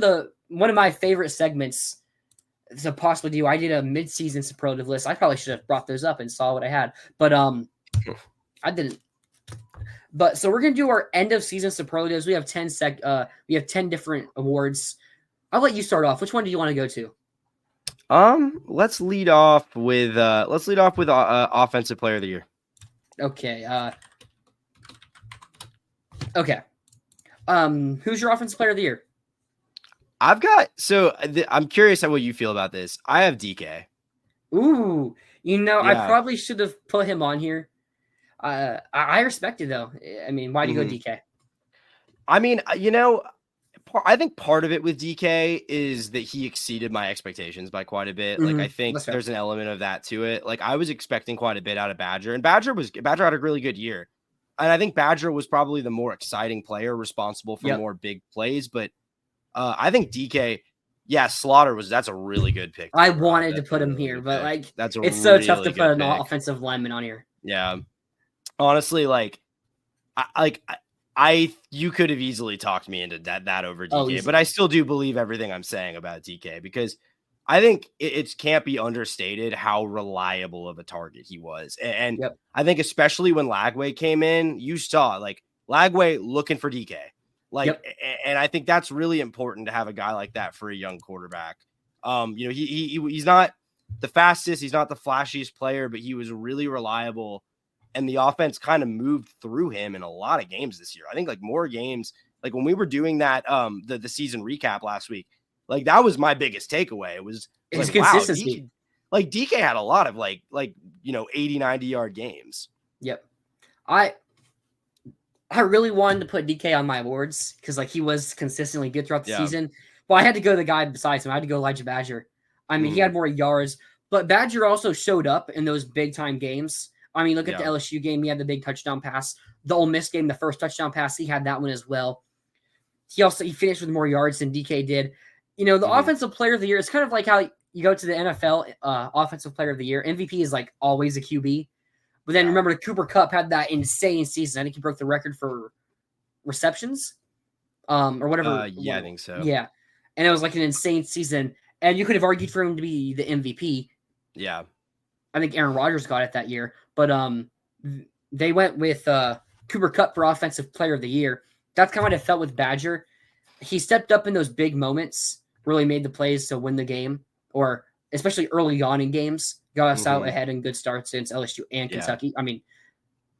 one of my favorite segments to possibly do. I did a mid-season superlative list. I probably should have brought those up and saw what I had, but I didn't. But so we're gonna do our end of season superlatives. We have 10 different awards. I'll let you start off. Which one do you want to go to? Let's lead off with offensive player of the year. Okay. Okay. Who's your offensive player of the year? I'm curious at what you feel about this. I have DK. Ooh, I probably should have put him on here. I respect it though. I mean, why do you go DK? I mean, I think part of it with DK is that he exceeded my expectations by quite a bit. Like, I think there's an element of that to it. Like, I was expecting quite a bit out of Badger, and Badger had a really good year. And I think Badger was probably the more exciting player, responsible for more big plays. But I think DK, Slaughter that's a really good pick. I wanted to put him here, but it's so tough to put an offensive lineman on here. Yeah, honestly, you could have easily talked me into that over DK, but I still do believe everything I'm saying about DK because I think it can't be understated how reliable of a target he was. And I think especially when Lagway came in, you saw Lagway looking for DK. And I think that's really important to have a guy like that for a young quarterback. He's not the fastest, he's not the flashiest player, but he was really reliable. And the offense kind of moved through him in a lot of games this year. I think more games, when we were doing that, the season recap last week, that was my biggest takeaway. It was his consistency. Wow, DK had a lot of 80, 90 yard games. Yep. I really wanted to put DK on my awards because he was consistently good throughout the season. But I had to go to the guy besides him. I had to go Elijah Badger. I mean, he had more yards, but Badger also showed up in those big time games. I mean, look at the LSU game. He had the big touchdown pass. The Ole Miss game, the first touchdown pass, he had that one as well. He finished with more yards than DK did. The offensive player of the year is kind of like how you go to the NFL offensive player of the year. MVP is always a QB. But then remember, Cooper Kupp had that insane season. I think he broke the record for receptions or whatever. I think so. Yeah. And it was an insane season. And you could have argued for him to be the MVP. Yeah. I think Aaron Rodgers got it that year. But they went with Cooper Kupp for offensive player of the year. That's kind of what it felt with Badger. He stepped up in those big moments, really made the plays to win the game, or especially early on in games, got us out ahead in good starts against LSU and Kentucky. I mean,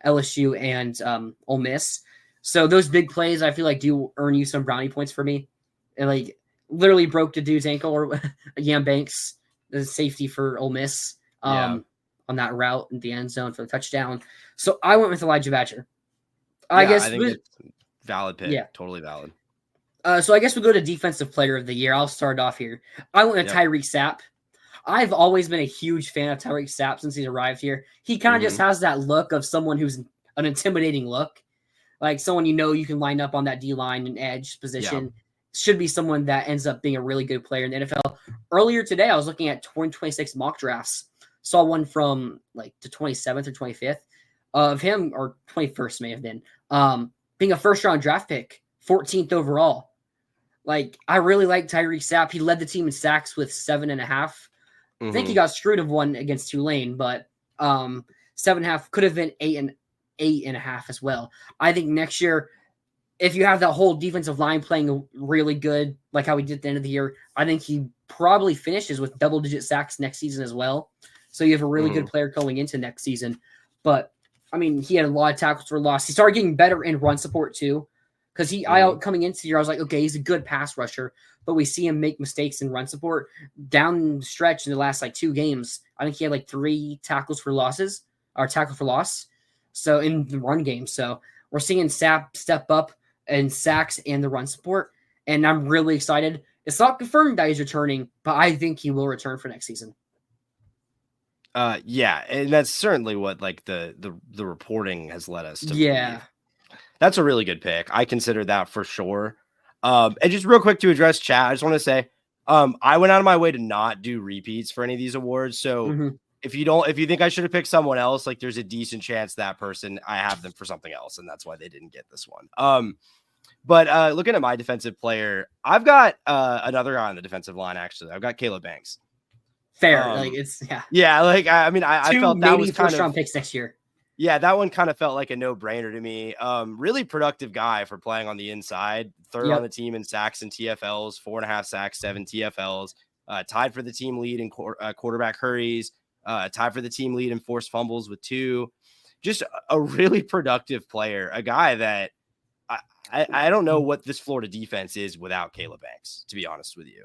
LSU and Ole Miss. So those big plays, I feel do earn you some brownie points for me. And literally broke the dude's ankle, or Yam Banks, the safety for Ole Miss. On that route in the end zone for the touchdown. So I went with Elijah Badger. I think it's valid pick. Yeah. Totally valid. So I guess we'll go to defensive player of the year. I'll start off here. I went with Tyreek Sapp. I've always been a huge fan of Tyreek Sapp since he's arrived here. He kind of just has that look of someone who's an intimidating look. Someone you can line up on that D-line and edge position. Yeah. Should be someone that ends up being a really good player in the NFL. Earlier today, I was looking at 2026 mock drafts. Saw one from the 27th or 25th of him, or 21st may have been, being a first-round draft pick, 14th overall. I really like Tyreek Sapp. He led the team in sacks with 7.5. I think he got screwed of one against Tulane, but 7.5 could have been 8.5 as well. I think next year, if you have that whole defensive line playing really good, like how we did at the end of the year, I think he probably finishes with double-digit sacks next season as well. So you have a really good player going into next season. But, I mean, he had a lot of tackles for loss. He started getting better in run support, too. Because coming into the year, I was like, okay, he's a good pass rusher. But we see him make mistakes in run support. Down the stretch in the last, 2 games, I think he had, 3 tackles for losses, or tackle for loss. So, in the run game. So, we're seeing Sapp step up in sacks and the run support. And I'm really excited. It's not confirmed that he's returning, but I think he will return for next season. And that's certainly what the reporting has led us to believe. That's a really good pick. I consider that for sure. And just real quick to address chat, I just want to say, I went out of my way to not do repeats for any of these awards. So if you think I should have picked someone else, there's a decent chance that person, I have them for something else, and that's why they didn't get this one. But looking at my defensive player, I've got another guy on the defensive line. Actually, I've got Caleb Banks. Fair, like it's yeah. Like I felt that was kind of first-round picks next year. Yeah, that one kind of felt like a no-brainer to me. Really productive guy for playing on the inside. Third on the team in sacks and TFLs, 4.5 sacks, 7 TFLs. Tied for the team lead in quarterback hurries. Tied for the team lead in forced fumbles with 2. Just a really productive player. A guy that I don't know what this Florida defense is without Caleb Banks, to be honest with you.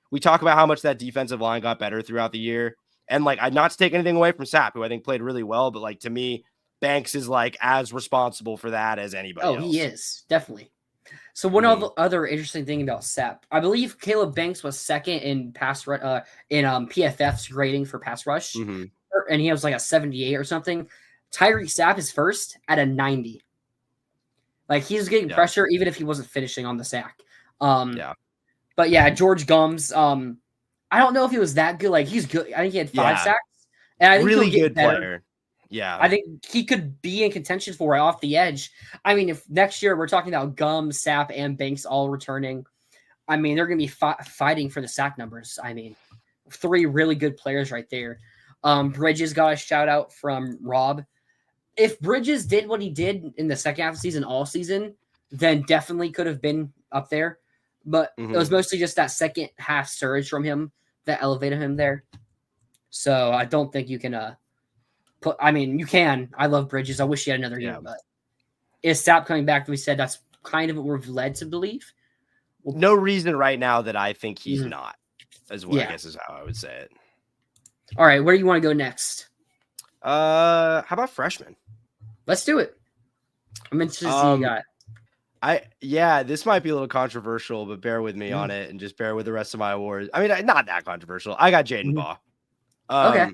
We talk about how much that defensive line got better throughout the year. And like, I'd not to take anything away from Sapp, who I think played really well, but like to me, Banks is like as responsible for that as anybody else. Oh, he is definitely. So one other interesting thing about Sapp, I believe Caleb Banks was second in PFF's grading for pass rush, and he was like a 78 or something. Tyreek Sapp is first at a 90. Like he's getting pressure even if he wasn't finishing on the sack. But yeah, George Gums. I don't know if he was that good. Like he's good. I think he had 5 sacks. And I think really good player. Yeah. I think he could be in contention for it off the edge. I mean, if next year we're talking about Gums, Sapp, and Banks all returning, I mean, they're going to be fighting for the sack numbers. I mean, 3 really good players right there. Bridges got a shout out from Rob. If Bridges did what he did in the second half of the season all season, then definitely could have been up there. But it was mostly just that second half surge from him that elevated him there. So I don't think you can you can. I love Bridges. I wish he had another year, but is Sapp coming back? We said that's kind of what we're led to believe. No reason right now that I think he's not, as well, I guess is how I would say it. All right, where do you want to go next? How about freshman? Let's do it. I'm interested to see what you got. This might be a little controversial, but bear with me on it and just bear with the rest of my awards. I mean, not that controversial. I got Jaden Baugh. Okay.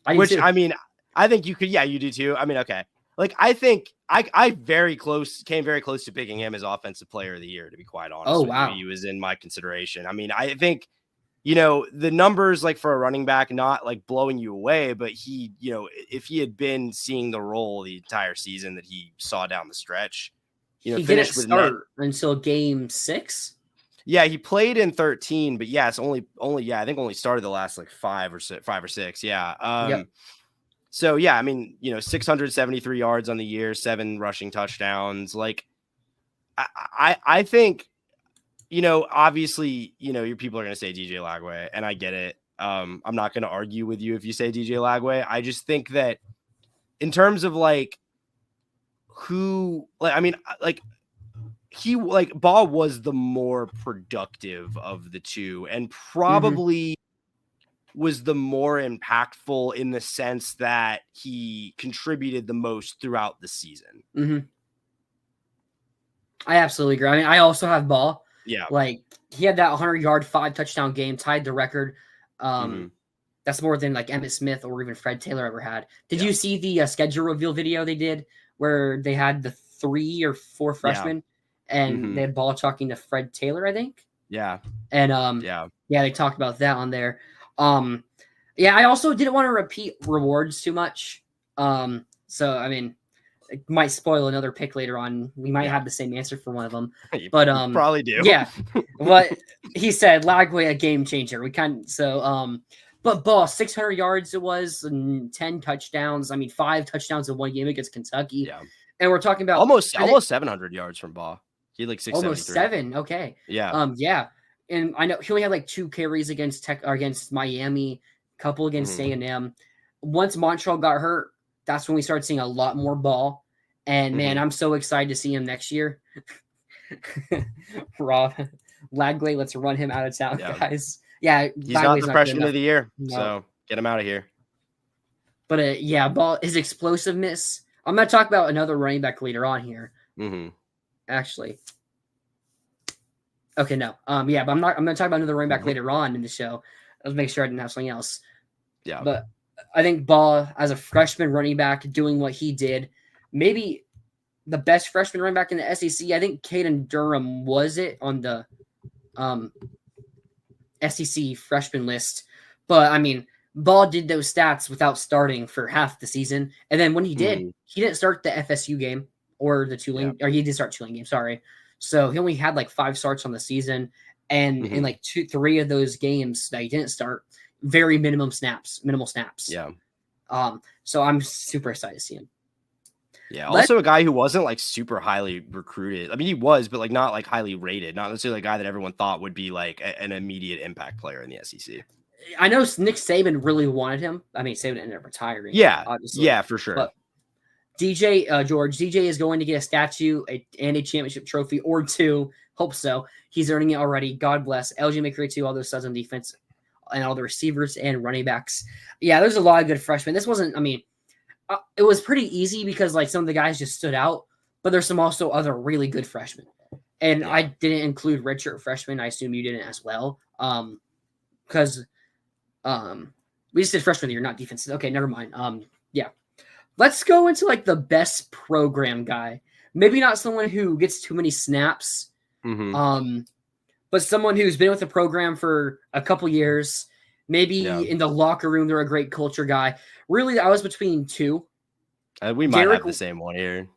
I think you could, you do too. I mean, okay. Like, I think I came very close to picking him as offensive player of the year, to be quite honest. Oh, wow. He was in my consideration. I mean, I think, the numbers, like for a running back, not like blowing you away, but he, if he had been seeing the role the entire season that he saw down the stretch, he didn't start until game 6. Yeah, he played in 13, but it's only I think only started the last like 5 or 6. Yeah. So I mean, 673 yards on the year, 7 rushing touchdowns. Like, I think, obviously, your people are going to say DJ Lagway, and I get it. I'm not going to argue with you if you say DJ Lagway. I just think that in terms of like Ball was the more productive of the two, and probably was the more impactful in the sense that he contributed the most throughout the season. I absolutely agree. I mean, I also have Ball. Yeah. Like, he had that 100-yard, 5-touchdown game, tied the record. That's more than like Emmitt Smith or even Fred Taylor ever had. Did you see the schedule reveal video they did where they had the 3 or 4 freshmen and they had Ball talking to Fred Taylor, I think? Yeah. And they talked about that on there. I also didn't want to repeat rewards too much. So I mean, it might spoil another pick later on. We might have the same answer for one of them, but you probably do. Yeah, but he said Lagway a game changer. But Ball 600 yards it was, and 10 touchdowns. I mean, 5 touchdowns in one game against Kentucky. Yeah, and we're talking about almost 700 yards from Ball. He had like 673. Almost 7. Okay. Yeah. And I know he only had like 2 carries against Miami, couple against A&M. Once Montreal got hurt, that's when we started seeing a lot more Ball. And man, I'm so excited to see him next year. Rob Lagway, let's run him out of town, guys. Yeah, he's not the freshman of the year, so get him out of here. But Ball, his explosiveness. I'm going to talk about another running back later on here. Actually. Okay, no. But I'm going to talk about another running back later on in the show. Let's make sure I didn't have something else. Yeah. But I think Ball, as a freshman running back, doing what he did, maybe the best freshman running back in the SEC. I think Caden Durham was it on the SEC freshman list. But, I mean, Ball did those stats without starting for half the season. And then when he did, he didn't start the FSU game. or the Tulane, or he did start Tulane game. Sorry. So he only had like 5 starts on the season. And in like 3 of those games that he didn't start, very minimal snaps. Yeah. So I'm super excited to see him. Yeah. Also a guy who wasn't like super highly recruited. I mean, he was, but like not like highly rated, not necessarily a guy that everyone thought would be like an immediate impact player in the SEC. I know Nick Saban really wanted him. I mean, Saban ended up retiring. Yeah. Obviously. Yeah, for sure. But George is going to get a statue and a championship trophy or 2. Hope so. He's earning it already. God bless. LJ McCray too, all those studs on defense and all the receivers and running backs. Yeah, there's a lot of good freshmen. This wasn't, I mean, it was pretty easy because like some of the guys just stood out, but there's some also other really good freshmen. And I didn't include redshirt freshmen. I assume you didn't as well. Because we just did freshman year, not defense. Okay, never mind. Yeah. Let's go into like the best program guy. Maybe not someone who gets too many snaps. But someone who's been with the program for a couple years, maybe in the locker room, they're a great culture guy. Really, I was between 2. We might have the same one here.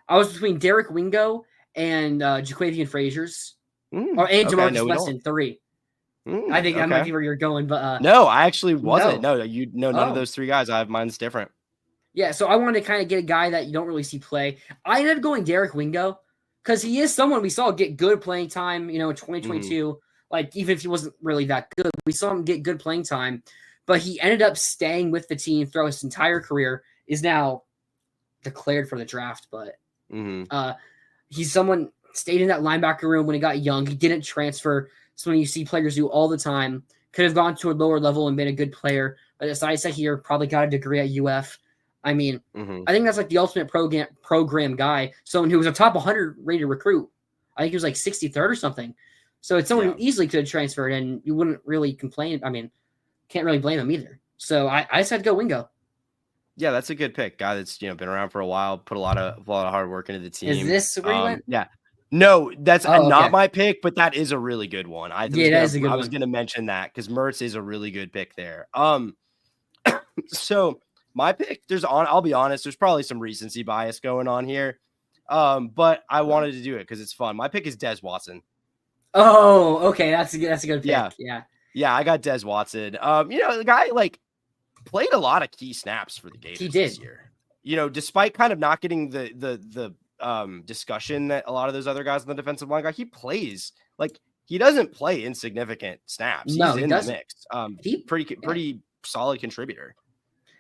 I was between Derek Wingo and Jaquavian Frazier's, and Jamarcus Weston, 3. I think that might be where you're going, but no, I actually wasn't. No, none of those 3 guys. I have mine's different. Yeah, so I wanted to kind of get a guy that you don't really see play. I ended up going Derek Wingo because he is someone we saw get good playing time, in 2022. Like, even if he wasn't really that good, we saw him get good playing time. But he ended up staying with the team throughout his entire career, is now declared for the draft. But he's someone stayed in that linebacker room when he got young. He didn't transfer. Something you see players do all the time. Could have gone to a lower level and been a good player. But as I said here, probably got a degree at UF. I mean, I think that's like the ultimate program guy. Someone who was a top 100 rated recruit. I think he was like 63rd or something. So it's someone who easily could have transferred, and you wouldn't really complain. I mean, can't really blame him either. So I decided to go Wingo. Yeah, that's a good pick. Guy that's been around for a while, put a lot of hard work into the team. Is this where you went? Yeah. No, that's not my pick, but that is a really good one. I was going to mention that because Mertz is a really good pick there. So my pick, I'll be honest, there's probably some recency bias going on here. But I wanted to do it because it's fun. My pick is Des Watson. Oh, okay. That's a good pick. Yeah, I got Des Watson. The guy like played a lot of key snaps for the Gators this year. Despite kind of not getting the discussion that a lot of those other guys on the defensive line got, he plays like he doesn't play insignificant snaps. No, he's in the mix. Pretty solid contributor.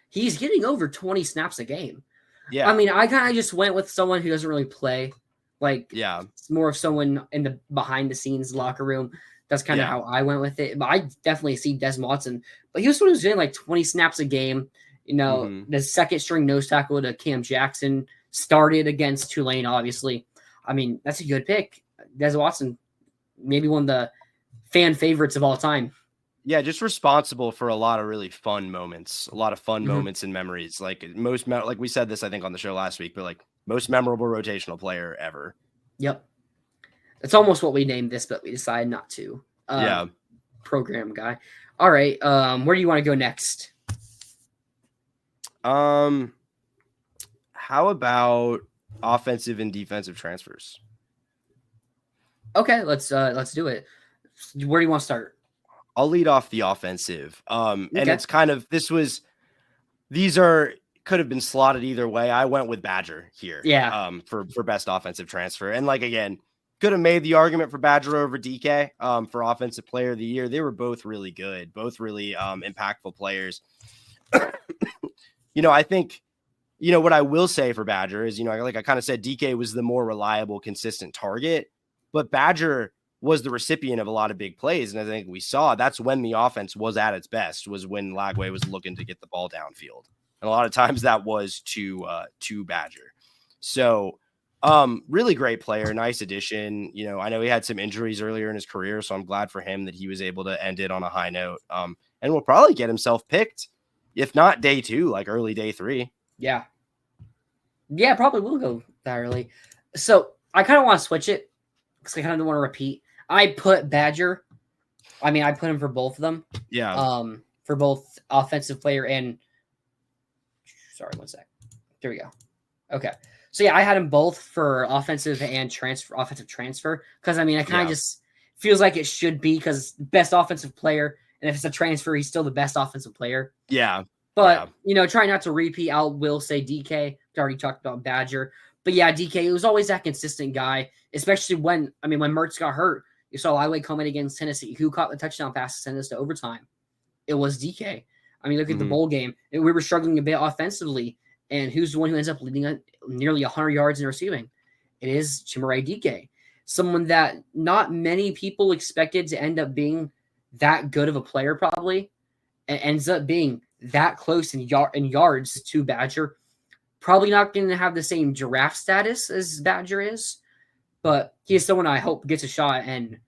He's getting over 20 snaps a game. Yeah. I mean, I kind of just went with someone who doesn't really play. Like, it's more of someone in the behind the scenes locker room. That's kind of how I went with it. But I definitely see Des Watson. But he was someone who's getting like 20 snaps a game. The second string nose tackle to Cam Jackson, started against Tulane, obviously. I mean, that's a good pick. Des Watson, maybe one of the fan favorites of all time. Yeah, just responsible for a lot of really fun moments, moments and memories. Like like we said this, I think, on the show last week, but like most memorable rotational player ever. Yep. That's almost what we named this, but we decided not to. Program guy. All right. Where do you want to go next? How about offensive and defensive transfers? Okay, let's do it. Where do you want to start? I'll lead off the offensive. And it's kind of could have been slotted either way. I went with Badger here. Yeah. For best offensive transfer. And like again, could have made the argument for Badger over DK for offensive player of the year. They were both really good, both really impactful players. I think what I will say for Badger is, like I kind of said, DK was the more reliable, consistent target, but Badger was the recipient of a lot of big plays. And I think we saw that's when the offense was at its best, was when Lagway was looking to get the ball downfield. And a lot of times that was to Badger. So really great player, nice addition. I know he had some injuries earlier in his career, so I'm glad for him that he was able to end it on a high note. And will probably get himself picked, if not day 2, like early day 3. Yeah. Yeah, probably will go that early. So I kind of want to switch it because I kind of don't want to repeat. I put Badger. I mean, I put him for both of them. Yeah. For both offensive player and. Sorry, one sec. There we go. Okay. So yeah, I had them both for offensive transfer. Because I mean, I kind of just feels like it should be because best offensive player, and if it's a transfer, he's still the best offensive player. Yeah. But try not to repeat. I will say DK. I already talked about Badger, but yeah, DK. It was always that consistent guy, especially when Mertz got hurt. You saw Lightweight coming against Tennessee. Who caught the touchdown pass to send us to overtime? It was DK. I mean, look at the bowl game. We were struggling a bit offensively, and who's the one who ends up leading nearly 100 yards in receiving? It is Chimere DK, someone that not many people expected to end up being that good of a player, probably, and ends up being that close in yards to Badger. Probably not going to have the same giraffe status as Badger is, but he is someone I hope gets a shot and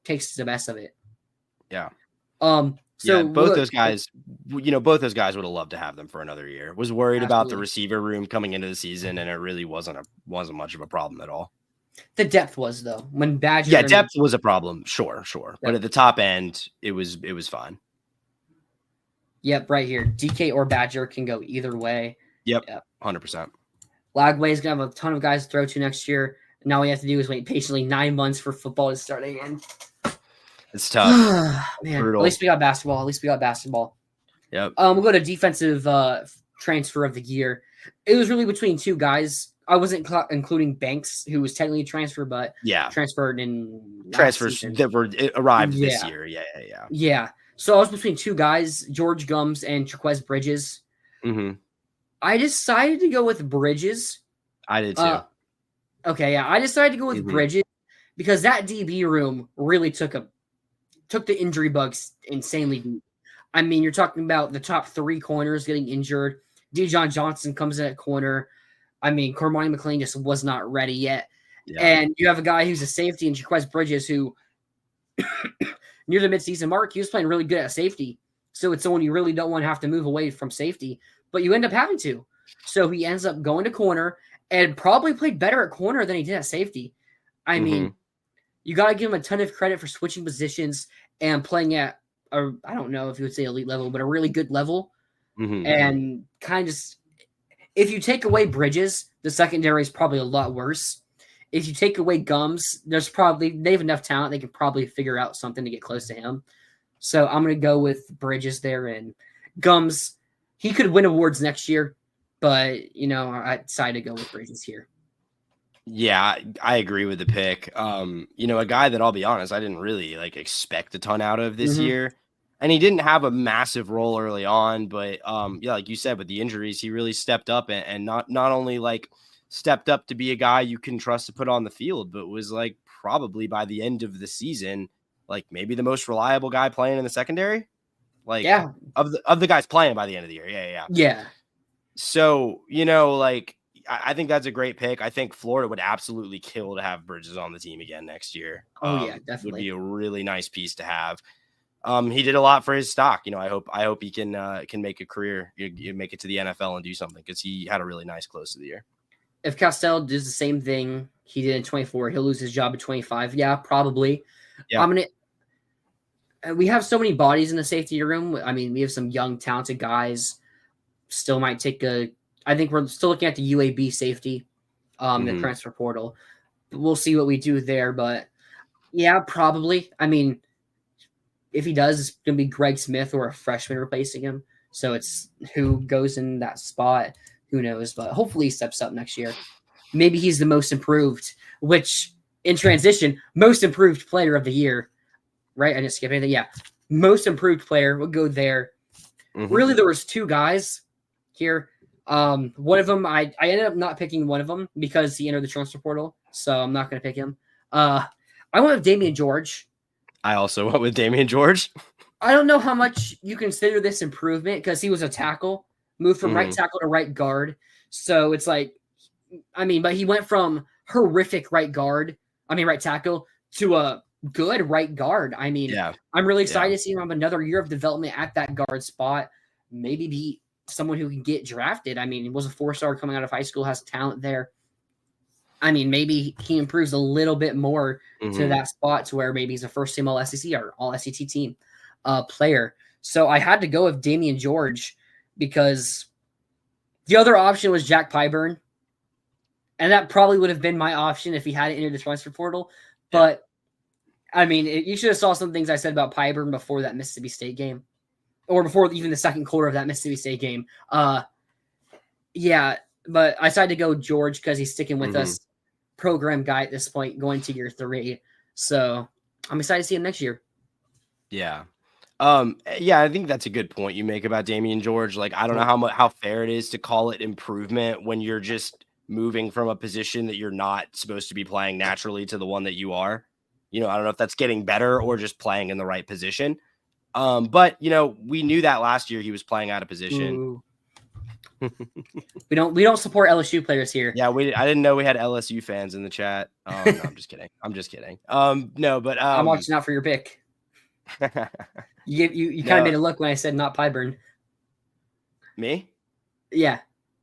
takes the best of it. Yeah. So both those guys would have loved to have them for another year. Was worried about the receiver room coming into the season, and it really wasn't much of a problem at all. The depth was, though, when Badger. Yeah, depth was a problem. Sure. Yep. But at the top end, it was fine. Yep, right here. DK or Badger can go either way. Yep. 100%. Lagway is going to have a ton of guys to throw to next year. Now all we have to do is wait patiently 9 months for football to start again. It's tough. Man, brutal. At least we got basketball. Yep. We'll go to defensive transfer of the year. It was really between two guys. I wasn't including Banks, who was technically a transfer, but transferred in transfers that arrived this year. Yeah. So I was between two guys, George Gums and Traquez Bridges. Mm-hmm. I decided to go with Bridges. I did too. I decided to go with Bridges because that DB room really took the injury bugs insanely deep. I mean, you're talking about the top 3 corners getting injured. Dijon Johnson comes in at corner. I mean, Cormani McLean just was not ready yet. Yeah. And you have a guy who's a safety in Jaquez Bridges who, near the midseason mark, he was playing really good at safety. So it's someone you really don't want to have to move away from safety, but you end up having to. So he ends up going to corner and probably played better at corner than he did at safety. I mean, you got to give him a ton of credit for switching positions and playing at I don't know if you would say elite level, but a really good level. And kind of just, if you take away Bridges, the secondary is probably a lot worse. If you take away Gums, they have enough talent. They can probably figure out something to get close to him. So I'm going to go with Bridges there. And Gums, he could win awards next year, but, I decided to go with Bridges here. Yeah, I agree with the pick. A guy that I'll be honest, I didn't really expect a ton out of this year. And he didn't have a massive role early on, but like you said, with the injuries, he really stepped up and not only stepped up to be a guy you can trust to put on the field, but was probably by the end of the season, maybe the most reliable guy playing in the secondary. Of the guys playing by the end of the year. Yeah. So, I think that's a great pick. I think Florida would absolutely kill to have Bridges on the team again next year. Oh yeah, definitely. Would be a really nice piece to have. He did a lot for his stock. I hope he can make a career, you make it to the NFL and do something, because he had a really nice close to the year. If Castell does the same thing he did in 24, he'll lose his job at 25. Yeah, probably. Yeah. We have so many bodies in the safety room. I mean, we have some young, talented guys. Still might take I think we're still looking at the UAB safety, the transfer portal. We'll see what we do there, but yeah, probably. I mean, if he does, it's going to be Greg Smith or a freshman replacing him. So it's who goes in that spot. Who knows? But hopefully he steps up next year. Maybe he's the most improved, which in transition, most improved player of the year. Right? I didn't skip anything. Yeah. Most improved player would go there. Really, there was 2 guys here. One of them, I ended up not picking one of them because he entered the transfer portal. So I'm not going to pick him. I went with Damian George. I also went with Damian George. I don't know how much you consider this improvement because he was a tackle, moved from right tackle to right guard. So it's but he went from horrific right tackle to a good right guard. I'm really excited to see him have another year of development at that guard spot. Maybe be someone who can get drafted. He was a 4-star coming out of high school, has talent there. Maybe he improves a little bit more to that spot to where maybe he's a first-team All-SEC or All-SEC team player. So I had to go with Damian George because the other option was Jack Pyburn. And that probably would have been my option if he hadn't entered the transfer portal. But, I mean, you should have saw some things I said about Pyburn before that Mississippi State game. Or before even the second quarter of that Mississippi State game. Yeah, but I decided to go George because he's sticking with us. Program guy at this point, going to year 3. So I'm excited to see him next year. Yeah. Yeah, I think that's a good point you make about Damian George. Like, I don't know how fair it is to call it improvement when you're just moving from a position that you're not supposed to be playing naturally to the one that you are. I don't know if that's getting better or just playing in the right position. But we knew that last year he was playing out of position. we don't support LSU players here. Yeah, I didn't know we had LSU fans in the chat. No, I'm just kidding. No, but I'm watching out for your pick. You kind of made a look when I said not Pyburn. Me? Yeah.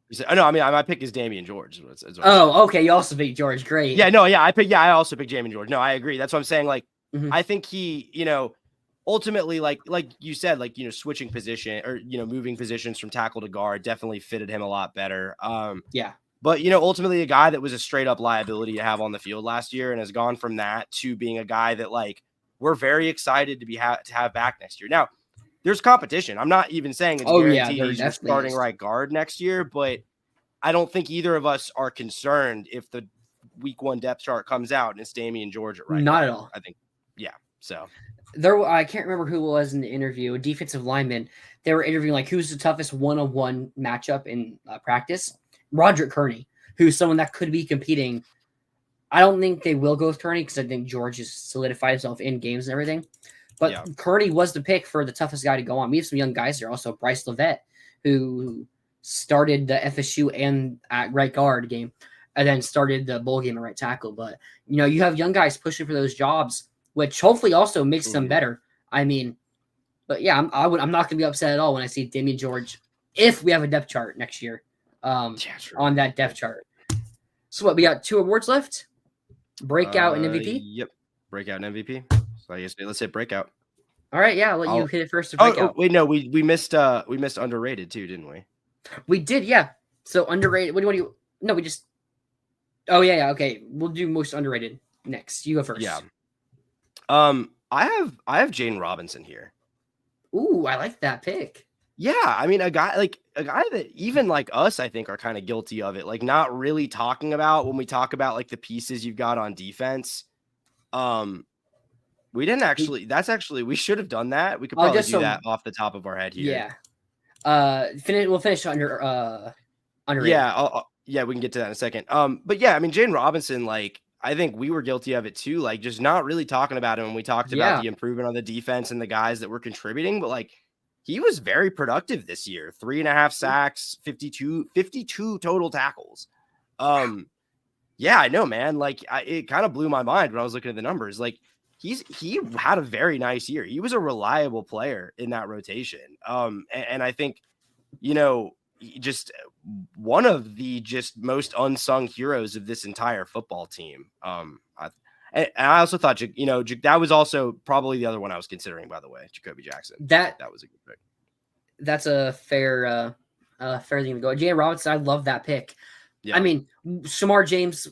You said, no, I mean my pick is Damian George. Okay. You also picked George. Great. Yeah, no, yeah, I also picked Damian George. No, I agree. That's what I'm saying. Like, I think he, ultimately, like you said, like, switching position or, moving positions from tackle to guard definitely fitted him a lot better. Yeah. But, ultimately a guy that was a straight up liability to have on the field last year and has gone from that to being a guy that, like, we're very excited to have back next year. Now, there's competition. I'm not even saying it's guaranteed he's your starting right guard next year, but I don't think either of us are concerned if the week 1 depth chart comes out and it's Damian George at right Not guard. at all. I think, yeah. So I can't remember who it was in the interview, a defensive lineman. They were interviewing like who's the toughest one-on-one matchup in practice. Roderick Kearney, who's someone that could be competing. I don't think they will go with Kearney because I think George has solidified himself in games and everything. But Kearney was the pick for the toughest guy to go on. We have some young guys there. Also, Bryce Levette, who started the FSU and at right guard game and then started the bowl game at right tackle. But, you have young guys pushing for those jobs, which hopefully also makes them better. I mean, but yeah, I'm not going to be upset at all when I see Damian George if we have a depth chart next year on that depth chart. So what, we got 2 awards left? Breakout and MVP? Yep. Breakout and MVP. So I guess let's hit breakout. All right, yeah, I'll let you hit it first to breakout. Wait, no, we missed underrated too, didn't we? We did, yeah. So underrated. What do you? No, we just. Oh yeah, okay. We'll do most underrated next. You go first. Yeah. I have Jaden Robinson here. Ooh, I like that pick. Yeah, I mean a guy that even like us, I think, are kind of guilty of it. Like not really talking about when we talk about like the pieces you've got on defense. We didn't actually. We should have done that. We could probably do that off the top of our head here. Yeah. We'll finish under. Yeah. Yeah, we can get to that in a second. But yeah, I mean, Jaden Robinson, like I think we were guilty of it too. Like just not really talking about him when we talked about the improvement on the defense and the guys that were contributing. But like he was very productive this year. 3.5 sacks, 52 total tackles. Yeah, I know, man. Like it kind of blew my mind when I was looking at the numbers. Like he had a very nice year. He was a reliable player in that rotation. And I think, just one of the just most unsung heroes of this entire football team. And I also thought, that was also probably the other one I was considering, by the way, Jacoby Jackson. That was a good pick. That's a fair thing to go. Jaden Robinson, I love that pick. Yeah. I mean, Shamar James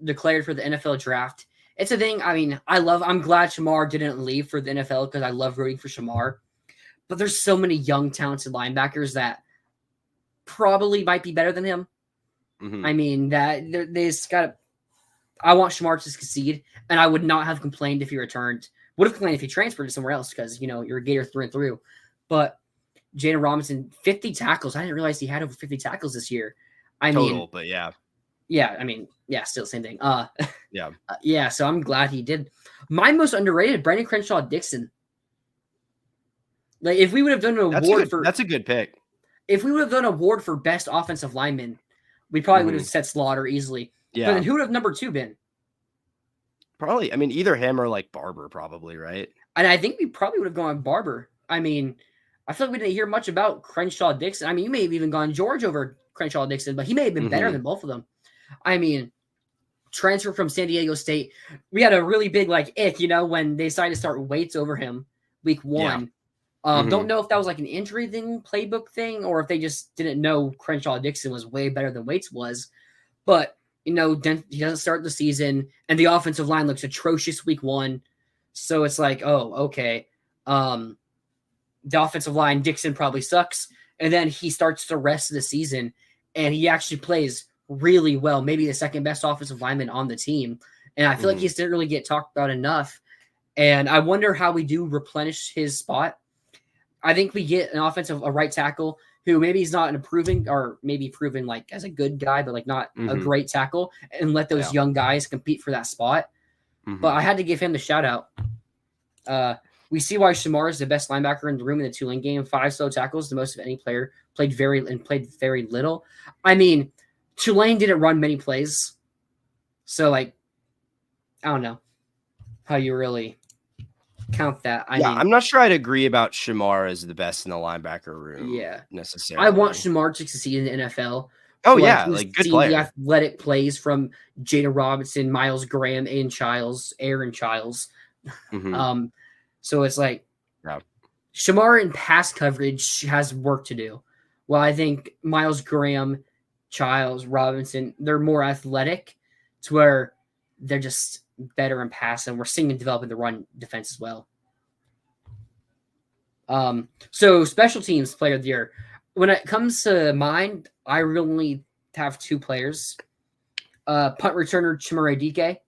declared for the NFL draft. It's a thing. I mean, I'm glad Shamar didn't leave for the NFL because I love rooting for Shamar. But there's so many young, talented linebackers that probably might be better than him. Mm-hmm. I mean, I want Shamar to succeed, and I would not have complained if he returned. Would have complained if he transferred to somewhere else because, you're a Gator through and through. But Jaden Robinson, 50 tackles. I didn't realize he had over 50 tackles this year. But yeah. Yeah, I mean, yeah, still the same thing. Yeah. Yeah, so I'm glad he did. My most underrated, Brandon Crenshaw-Dixon. Like, if we would have done an award for... That's a good pick. If we would have done an award for best offensive lineman, we probably would have said Slaughter easily. Yeah. But then who would have number 2 been? Probably, I mean, either him or like Barber, probably, right? And I think we probably would have gone Barber. I mean, I feel like we didn't hear much about Crenshaw-Dixon. I mean, you may have even gone George over Crenshaw-Dixon, but he may have been better than both of them. I mean, transfer from San Diego State. We had a really big ick, when they decided to start weights over him week 1. Yeah. Don't know if that was like an injury thing, playbook thing, or if they just didn't know Crenshaw-Dixon was way better than Waits was. But he doesn't start the season, and the offensive line looks atrocious week 1. So it's like, oh, okay. The offensive line, Dixon probably sucks. And then he starts the rest of the season, and he actually plays really well, maybe the second best offensive lineman on the team. And I feel like he didn't really get talked about enough. And I wonder how we do replenish his spot. I think we get a right tackle who maybe he's not improving or maybe proven like as a good guy, but like not a great tackle, and let those young guys compete for that spot. But I had to give him the shout out. We see why Shamar is the best linebacker in the room in the Tulane game. 5 solo tackles, the most of any player, played very little. I mean, Tulane didn't run many plays. So like, I don't know how you really count that. I mean, I'm not sure I'd agree about Shamar as the best in the linebacker room. Yeah, necessarily. I want Shamar to succeed in the NFL. Oh yeah, like good player. The athletic plays from Jada Robinson, Miles Graham, Aaron Childs. So it's like Shamar in pass coverage has work to do. Well, I think Miles Graham, Childs, Robinson, they're more athletic to where they're just better in pass, and we're seeing them develop in the run defense as well. So special teams player of the year. When it comes to mine, I really have 2 players. Punt returner Chimere Dike.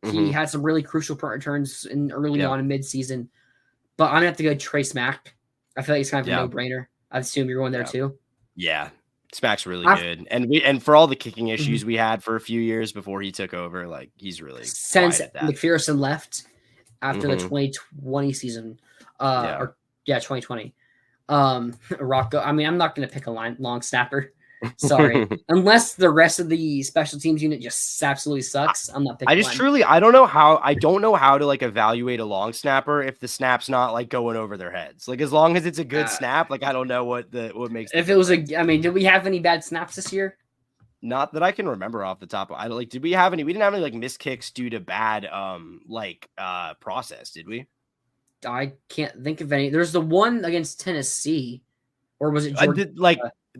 He had some really crucial punt returns early on in mid-season. But I'm going to have to go Trey Smack. I feel like it's kind of a no-brainer. I assume you're going there too. Yeah. Smack's really good. And for all the kicking issues we had for a few years before he took over, like he's really since McPherson left after the 2020 season. 2020. Rocco. I mean, I'm not going to pick a long snapper. Sorry. Unless the rest of the special teams unit just absolutely sucks. I'm not picking I don't know how to like evaluate a long snapper if the snap's not like going over their heads. Like as long as it's a good snap, like I don't know what makes if it was did we have any bad snaps this year? Not that I can remember off the top. Did we have any? We didn't have any like missed kicks due to bad process, did we? I can't think of any. There's the one against Tennessee, or was it Georgia?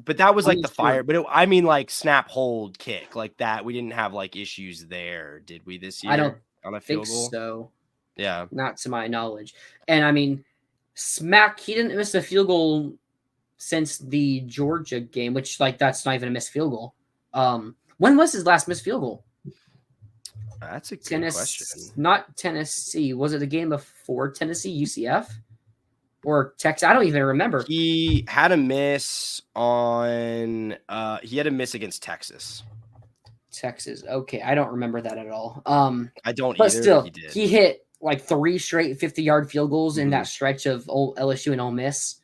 But that was like the fire. But I mean, like snap, hold, kick, like that. We didn't have like issues there, did we this year? I don't on a field think goal? so. Yeah, not to my knowledge. And I mean, Smack, he didn't miss a field goal since the Georgia game, which like that's not even a missed field goal. When was his last missed field goal? That's a good question. Not Tennessee. Was it the game before Tennessee, UCF? Or Texas? I don't even remember. He had a miss against Texas. Okay. I don't remember that at all. I don't but either. Still, he hit like 3 straight 50-yard field goals in that stretch of LSU and Ole Miss.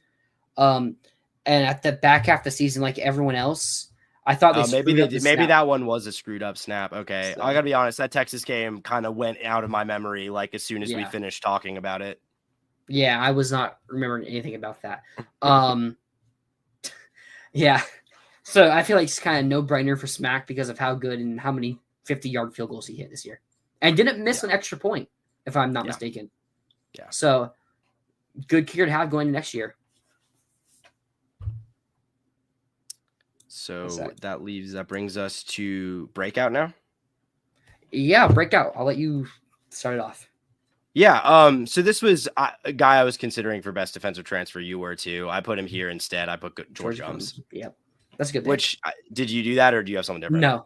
And at the back half of the season, like everyone else, I thought maybe that one was a screwed up snap. Okay. So, I gotta be honest, that Texas game kind of went out of my memory like as soon as we finished talking about it. Yeah, I was not remembering anything about that. Yeah. So I feel like it's kind of no-brainer for Smack because of how good and how many 50-yard field goals he hit this year. And didn't miss an extra point, if I'm not mistaken. Yeah. So good kicker to have going into next year. So that brings us to breakout now. Yeah, breakout. I'll let you start it off. Yeah. So this was a guy I was considering for best defensive transfer. You were too. I put him here instead. I put George Gums. Yep. That's a good. Which did you do that or do you have something different? No.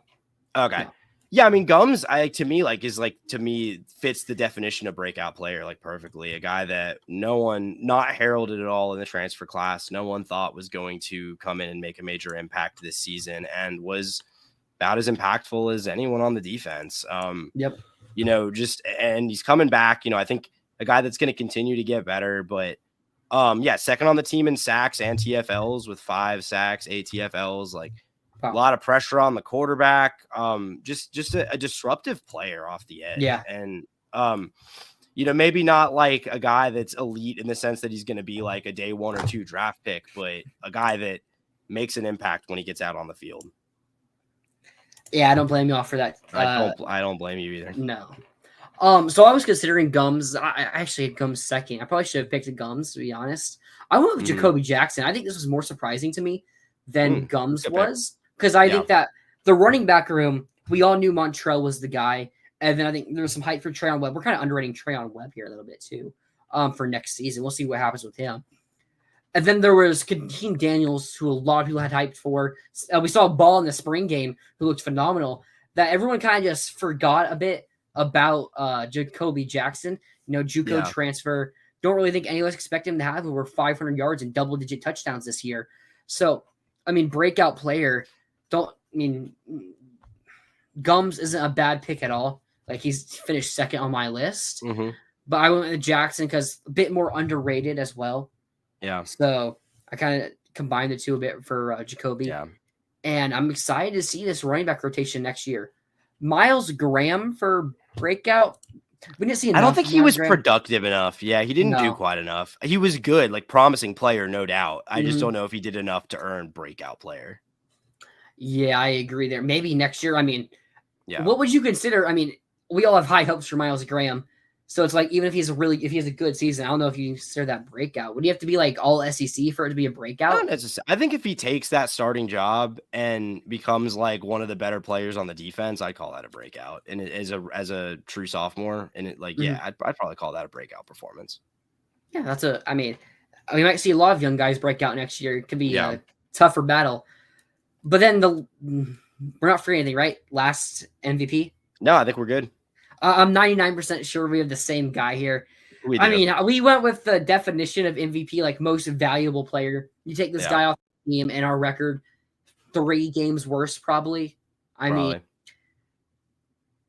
Okay. No. Yeah. I mean, Gums, to me fits the definition of breakout player like perfectly. A guy that no one, not heralded at all in the transfer class, no one thought was going to come in and make a major impact this season, and was about as impactful as anyone on the defense. Yep. And he's coming back. I think a guy that's going to continue to get better. But second on the team in sacks and TFLs with 5 sacks, 8 TFLs. Like a lot of pressure on the quarterback. Just a disruptive player off the edge. Yeah. And maybe not like a guy that's elite in the sense that he's going to be like a day 1 or 2 draft pick, but a guy that makes an impact when he gets out on the field. Yeah, I don't blame you all for that. I don't blame you either. No. So I was considering Gums. I actually had Gums second. I probably should have picked Gums, to be honest. I went with Jacoby Jackson. I think this was more surprising to me than Gums was, because I think that the running back room we all knew Montrell was the guy. And then I think there was some hype for Trayon Webb. We're kind of underrating Trayon Webb here a little bit too for next season. We'll see what happens with him. And then there was Kadeem Daniels, who a lot of people had hyped for. We saw a ball in the spring game who looked phenomenal. That everyone kind of just forgot a bit about Jacoby Jackson. JUCO transfer. Don't really think any of us expect him to have over 500 yards and double-digit touchdowns this year. So, breakout player. Gums isn't a bad pick at all. Like, he's finished second on my list. Mm-hmm. But I went with Jackson because a bit more underrated as well. Yeah. So I kind of combined the two a bit for Jacoby. Yeah. And I'm excited to see this running back rotation next year. Miles Graham for breakout. We didn't see enough. I don't think he was productive enough. Yeah, he didn't do quite enough. He was good, like promising player, no doubt. I just don't know if he did enough to earn breakout player. Yeah, I agree there. Maybe next year. Yeah. What would you consider? We all have high hopes for Miles Graham. So it's like, even if he has a good season, I don't know if you consider that breakout. Would he have to be like all SEC for it to be a breakout? Not necessarily. I think if he takes that starting job and becomes like one of the better players on the defense, I'd call that a breakout. And as a true sophomore, and I'd probably call that a breakout performance. Yeah, we might see a lot of young guys break out next year. It could be a tougher battle. But then we're not free anything, right? Last MVP? No, I think we're good. I'm 99% sure we have the same guy here. We went with the definition of MVP, like most valuable player. You take this guy off the team, and our record 3 games worse, probably.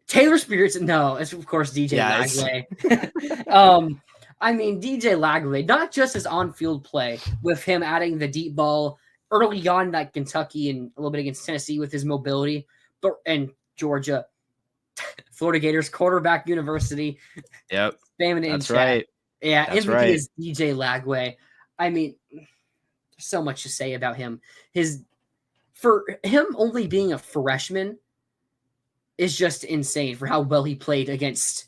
Taylor Spears. No, it's of course DJ Lagway. DJ Lagway, not just his on-field play with him adding the deep ball early on, like Kentucky and a little bit against Tennessee with his mobility, and Georgia. Florida Gators quarterback university. Yep. Spamming it in That's chat. right. Yeah, MVP is DJ Lagway. So much to say about him. For him only being a freshman is just insane for how well he played against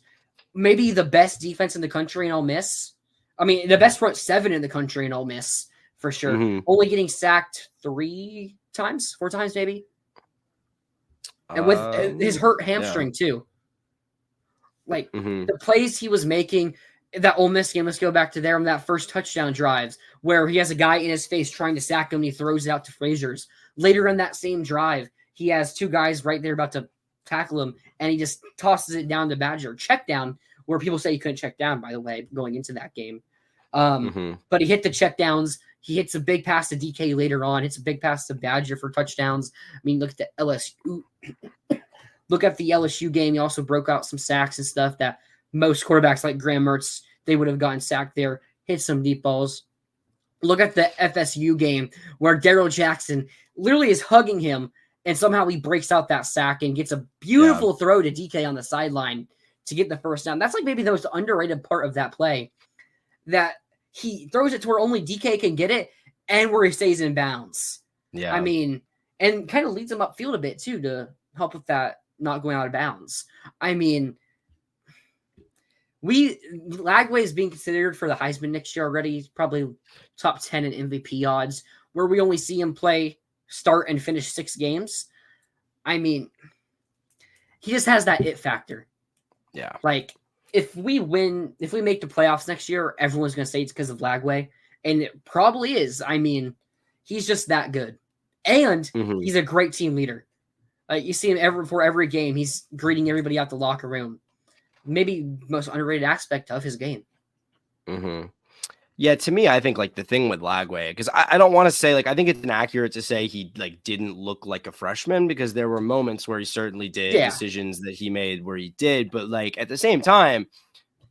maybe the best defense in the country in Ole Miss. The best front 7 in the country in Ole Miss, for sure. Mm-hmm. Only getting sacked 4 times maybe. And with his hurt hamstring, too. Like, the plays he was making, that Ole Miss game, let's go back to there on that first touchdown drives, where he has a guy in his face trying to sack him, and he throws it out to Frazier's. Later in that same drive, he has 2 guys right there about to tackle him, and he just tosses it down to Badger. Check down, where people say he couldn't check down, by the way, going into that game. But he hit the check downs. He hits a big pass to DK later on. Hits a big pass to Badger for touchdowns. Look at the LSU. Look at the LSU game. He also broke out some sacks and stuff that most quarterbacks like Graham Mertz, they would have gotten sacked there. Hit some deep balls. Look at the FSU game where Darrell Jackson literally is hugging him, and somehow he breaks out that sack and gets a beautiful throw to DK on the sideline to get the first down. That's like maybe the most underrated part of that play, that he throws it to where only DK can get it and where he stays in bounds. Yeah. And kind of leads him upfield a bit too to help with that not going out of bounds. Lagway is being considered for the Heisman next year already. He's probably top 10 in MVP odds, where we only see him start and finish 6 games. He just has that it factor. Yeah. Like, if we make the playoffs next year, everyone's going to say it's because of Lagway. And it probably is. He's just that good. And he's a great team leader. Like, you see him before every game, he's greeting everybody out the locker room. Maybe most underrated aspect of his game. Yeah, to me, I think like the thing with Lagway, because I don't want to say I think it's inaccurate to say he didn't look like a freshman, because there were moments where he certainly did, decisions that he made where he did, but at the same time,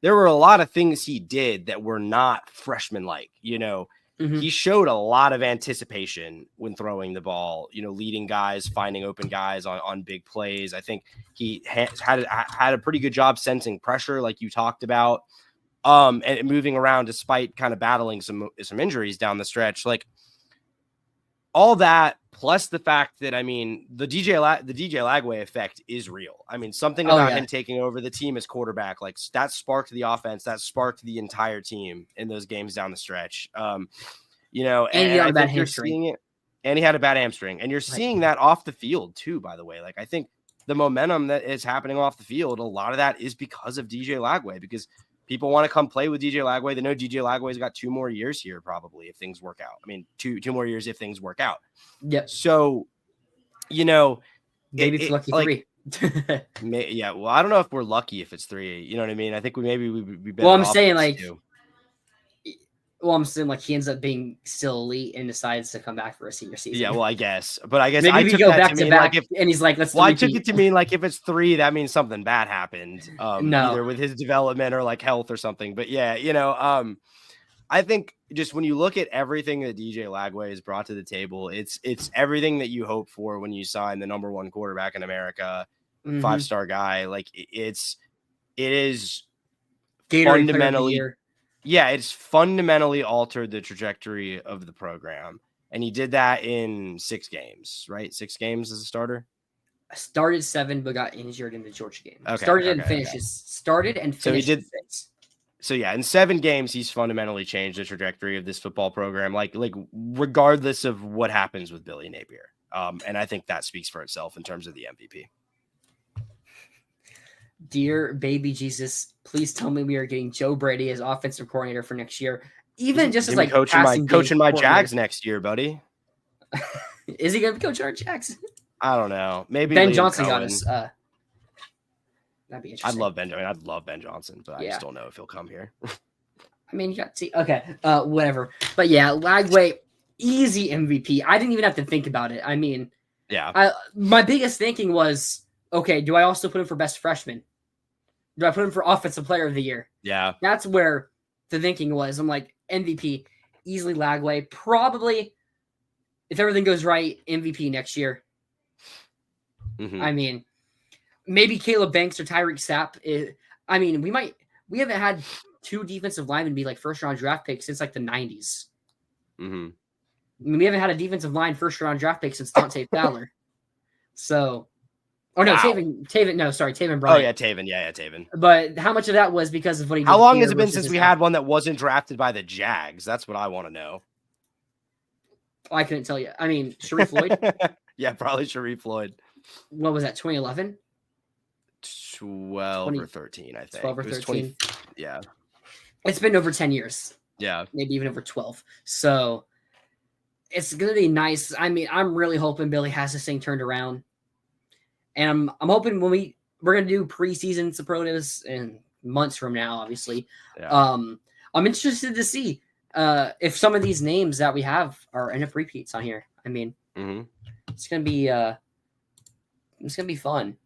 there were a lot of things he did that were not freshman like. He showed a lot of anticipation when throwing the ball, leading guys, finding open guys on big plays. I think he had a pretty good job sensing pressure, like you talked about. And moving around despite kind of battling some injuries down the stretch, all that, plus the fact that, the DJ Lagway effect is real. Something about him taking over the team as quarterback, that sparked the offense, that sparked the entire team in those games down the stretch. And he had a bad hamstring. And he had a bad hamstring, and you're seeing that off the field too, by the way. I think the momentum that is happening off the field, a lot of that is because of DJ Lagway, because people want to come play with DJ Lagway. They know DJ Lagway's got 2 more years here, probably, if things work out. I mean, two more years if things work out. Yep. So, you know, maybe it's lucky like, 3. Yeah. Well, I don't know if we're lucky if it's 3. You know what I mean? I think we'd be better. Well, I'm saying like he ends up being still elite and decides to come back for a senior season. Yeah, well, I guess. But I guess maybe we go back to back, and he's like, let's. Well, I took it to mean like if it's 3, that means something bad happened. No. Either with his development or like health or something. But yeah, you know, I think just when you look at everything that DJ Lagway has brought to the table, it's everything that you hope for when you sign the number 1 quarterback in America, 5-star guy. Like it is Gatorade fundamentally. Yeah, it's fundamentally altered the trajectory of the program. And he did that in 6 games, right? 6 games as a starter? Started 7, but got injured in the Georgia game. Okay, Started and finished 6. So yeah, in 7 games, he's fundamentally changed the trajectory of this football program, like regardless of what happens with Billy Napier. And I think that speaks for itself in terms of the MVP. Dear baby Jesus, please tell me we are getting Joe Brady as offensive coordinator for next year. Even just as like coaching my Jags next year, buddy. Is he going to be coaching our Jags? I don't know. Maybe Ben Johnson got us. That'd be interesting. I'd love Ben Johnson, but I just don't know if he'll come here. I mean, you got to see. Okay, whatever. But yeah, Lagway, easy MVP. I didn't even have to think about it. I mean, yeah. My biggest thinking was, okay, do I also put him for best freshman? Do I put him for offensive player of the year? Yeah. That's where the thinking was. I'm like, MVP, easily Lagway. Probably, if everything goes right, MVP next year. I mean, maybe Caleb Banks or Tyreek Sapp. I mean, we haven't had 2 defensive linemen be like first-round draft picks since like the 90s. I mean, we haven't had a defensive line first-round draft pick since Dante Fowler. So... Oh, no, wow. Taven Bryant. Oh, yeah, Taven. Yeah, Taven. But how much of that was because of what he did? How long has it been since we had one that wasn't drafted by the Jags? That's what I want to know. I couldn't tell you. I mean, Sharif Floyd? Yeah, probably Sharif Floyd. What was that, 2011? 12 or 13, I think. 12 or 13. Yeah. It's been over 10 years. Yeah. Maybe even over 12. So it's going to be nice. I mean, I'm really hoping Billy has this thing turned around. And I'm hoping when we're going to do preseason superlatives in months from now, obviously. Yeah. I'm interested to see if some of these names that we have are enough repeats on here. I mean, it's going to be fun.